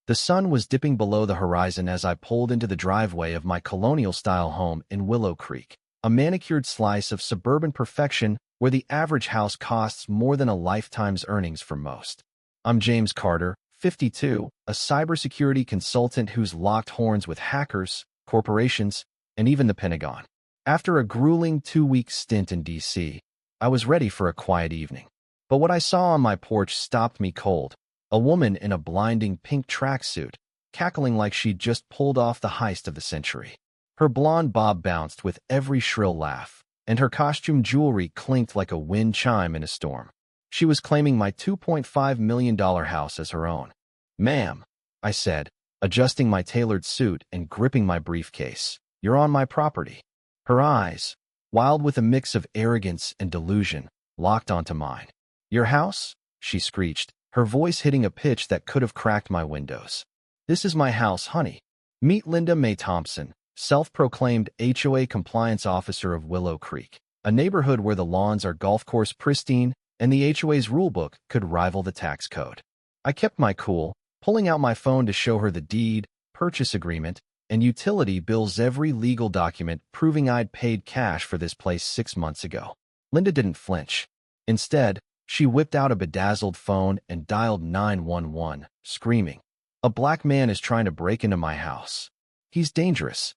The sun was dipping below the horizon as I pulled into the driveway of my colonial-style home in Willow Creek, a manicured slice of suburban perfection where the average house costs more than a lifetime's earnings for most. I'm James Carter, 52, a cybersecurity consultant who's locked horns with hackers, corporations, and even the Pentagon. After a grueling 2-week stint in D.C., I was ready for a quiet evening. But what I saw on my porch stopped me cold. A woman in a blinding pink tracksuit, cackling like she'd just pulled off the heist of the century. Her blonde bob bounced with every shrill laugh, and her costume jewelry clinked like a wind chime in a storm. She was claiming my $2.5 million house as her own. "Ma'am," I said, adjusting my tailored suit and gripping my briefcase, "you're on my property." Her eyes, wild with a mix of arrogance and delusion, locked onto mine. "Your house?" she screeched, her voice hitting a pitch that could have cracked my windows. "This is my house, honey." Meet Linda Mae Thompson, self-proclaimed HOA compliance officer of Willow Creek, a neighborhood where the lawns are golf course pristine and the HOA's rulebook could rival the tax code. I kept my cool, pulling out my phone to show her the deed, purchase agreement, and utility bills, every legal document proving I'd paid cash for this place 6 months ago. Linda didn't flinch. Instead, she whipped out a bedazzled phone and dialed 911, screaming, "A black man is trying to break into my house. He's dangerous."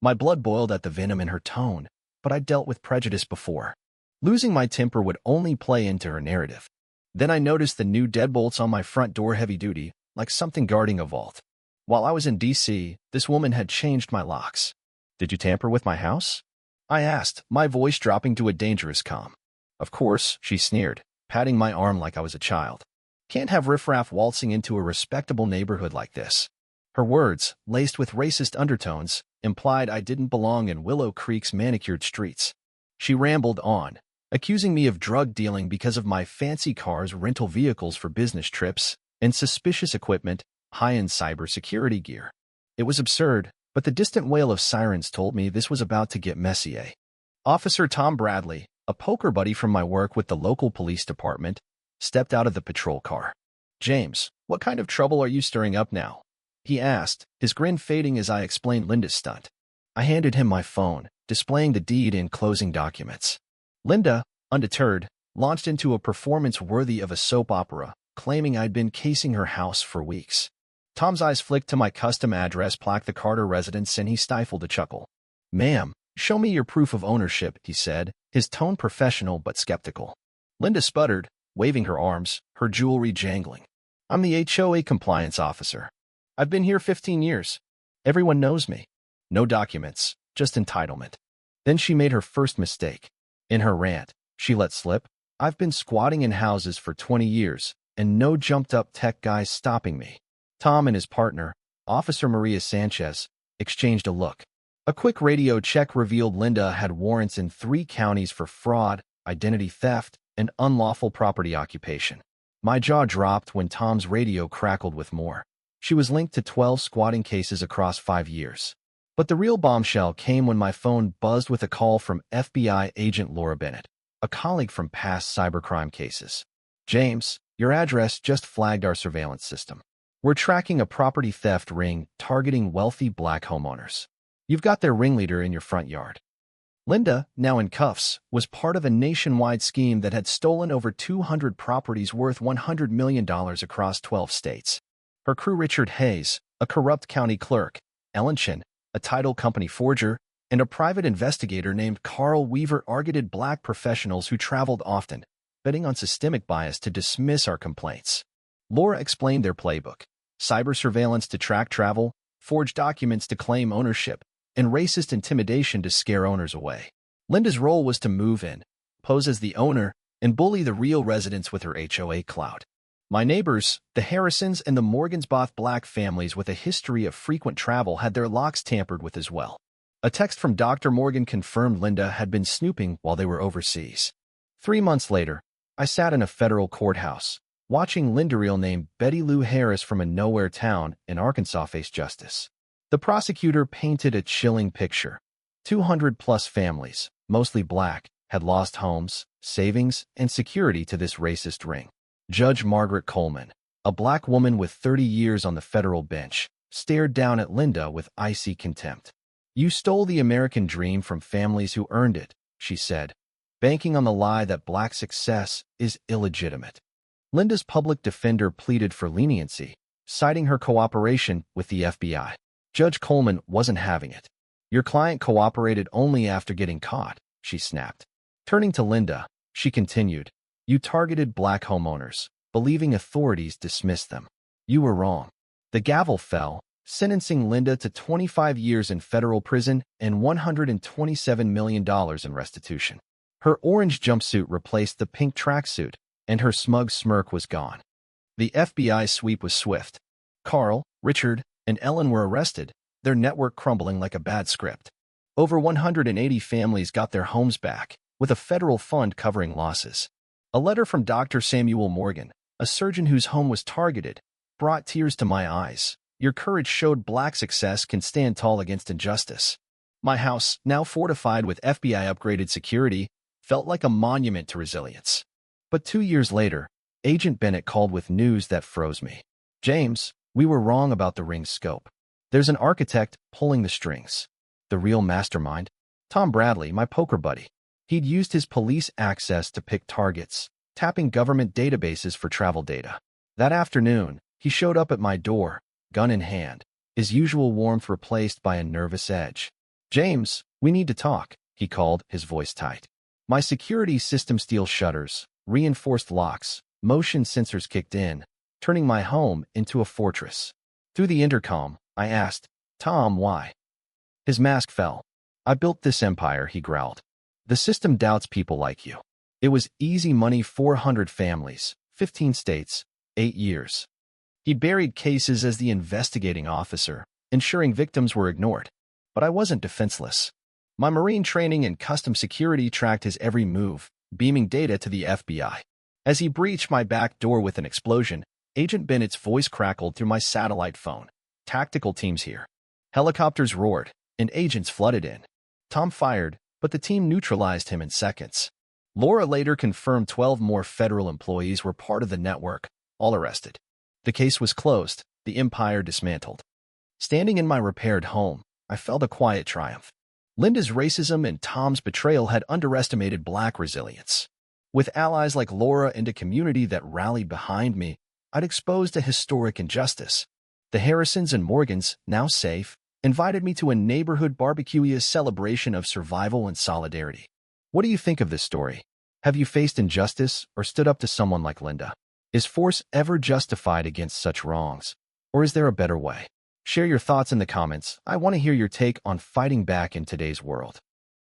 My blood boiled at the venom in her tone, but I'd dealt with prejudice before. Losing my temper would only play into her narrative. Then I noticed the new deadbolts on my front door, heavy duty, like something guarding a vault. While I was in D.C., this woman had changed my locks. "Did you tamper with my house?" I asked, my voice dropping to a dangerous calm. "Of course," she sneered, patting my arm like I was a child. "Can't have riffraff waltzing into a respectable neighborhood like this." Her words, laced with racist undertones, implied I didn't belong in Willow Creek's manicured streets. She rambled on, accusing me of drug dealing because of my fancy cars, rental vehicles for business trips, and suspicious equipment, high-end cybersecurity gear. It was absurd, but the distant wail of sirens told me this was about to get messy. Officer Tom Bradley, a poker buddy from my work with the local police department, stepped out of the patrol car. "James, what kind of trouble are you stirring up now?" he asked, his grin fading as I explained Linda's stunt. I handed him my phone, displaying the deed and closing documents. Linda, undeterred, launched into a performance worthy of a soap opera, claiming I'd been casing her house for weeks. Tom's eyes flicked to my custom address plaque, the Carter residence, and he stifled a chuckle. "Ma'am, show me your proof of ownership," he said, his tone professional but skeptical. Linda sputtered, waving her arms, her jewelry jangling. "I'm the HOA compliance officer. I've been here 15 years. Everyone knows me. No documents, just entitlement." Then she made her first mistake. In her rant, she let slip, "I've been squatting in houses for 20 years, and no jumped-up tech guys stopping me." Tom and his partner, Officer Maria Sanchez, exchanged a look. A quick radio check revealed Linda had warrants in 3 counties for fraud, identity theft, and unlawful property occupation. My jaw dropped when Tom's radio crackled with more. She was linked to 12 squatting cases across 5 years. But the real bombshell came when my phone buzzed with a call from FBI agent Laura Bennett, a colleague from past cybercrime cases. "James, your address just flagged our surveillance system. We're tracking a property theft ring targeting wealthy black homeowners. You've got their ringleader in your front yard." Linda, now in cuffs, was part of a nationwide scheme that had stolen over 200 properties worth $100 million across 12 states. Her crew: Richard Hayes, a corrupt county clerk, Ellen Chin, a title company forger, and a private investigator named Carl Weaver, targeted black professionals who traveled often, betting on systemic bias to dismiss our complaints. Laura explained their playbook: cyber surveillance to track travel, forged documents to claim ownership, and racist intimidation to scare owners away. Linda's role was to move in, pose as the owner, and bully the real residents with her HOA clout. My neighbors, the Harrisons and the Morgansboth black families with a history of frequent travel, had their locks tampered with as well. A text from Dr. Morgan confirmed Linda had been snooping while they were overseas. 3 months later, I sat in a federal courthouse, watching Linda, real name Betty Lou Harris, from a nowhere town in Arkansas, face justice. The prosecutor painted a chilling picture. 200-plus families, mostly black, had lost homes, savings, and security to this racist ring. Judge Margaret Coleman, A black woman with 30 years on the federal bench stared down at Linda with icy contempt. "You stole the American dream from families who earned it," she said, banking on the lie that black success is illegitimate. Linda's public defender pleaded for leniency, citing her cooperation with the FBI. Judge Coleman wasn't having it. "Your client cooperated only after getting caught," she snapped. Turning to Linda, she continued, "You targeted black homeowners, believing authorities dismissed them. You were wrong." The gavel fell, sentencing Linda to 25 years in federal prison and $127 million in restitution. Her orange jumpsuit replaced the pink tracksuit, and her smug smirk was gone. The FBI sweep was swift. Carl, Richard, and Ellen were arrested, their network crumbling like a bad script. Over 180 families got their homes back, with a federal fund covering losses. A letter from Dr. Samuel Morgan, a surgeon whose home was targeted, brought tears to my eyes. "Your courage showed black success can stand tall against injustice." My house, now fortified with FBI-upgraded security, felt like a monument to resilience. But 2 years later, Agent Bennett called with news that froze me. "James, we were wrong about the ring's scope. There's an architect pulling the strings. The real mastermind? Tom Bradley, my poker buddy. He'd used his police access to pick targets, tapping government databases for travel data. That afternoon, he showed up at my door, gun in hand, his usual warmth replaced by a nervous edge. "James, we need to talk," he called, his voice tight. My security system steel shutters, reinforced locks, motion sensors kicked in, turning my home into a fortress. Through the intercom, I asked, "Tom, why?" His mask fell. "I built this empire," he growled. "The system doubts people like you." It was easy money, 400 families, 15 states, 8 years. He buried cases as the investigating officer, ensuring victims were ignored. But I wasn't defenseless. My Marine training and custom security tracked his every move, beaming data to the FBI. As he breached my back door with an explosion, Agent Bennett's voice crackled through my satellite phone. "Tactical teams here." Helicopters roared, and agents flooded in. Tom fired, but the team neutralized him in seconds. Laura later confirmed 12 more federal employees were part of the network, all arrested. The case was closed, the empire dismantled. Standing in my repaired home, I felt a quiet triumph. Linda's racism and Tom's betrayal had underestimated black resilience. With allies like Laura and a community that rallied behind me, I'd exposed a historic injustice. The Harrisons and Morgans, now safe, invited me to a neighborhood barbecue, a celebration of survival and solidarity. What do you think of this story? Have you faced injustice or stood up to someone like Linda? Is force ever justified against such wrongs? Or is there a better way? Share your thoughts in the comments. I want to hear your take on fighting back in today's world.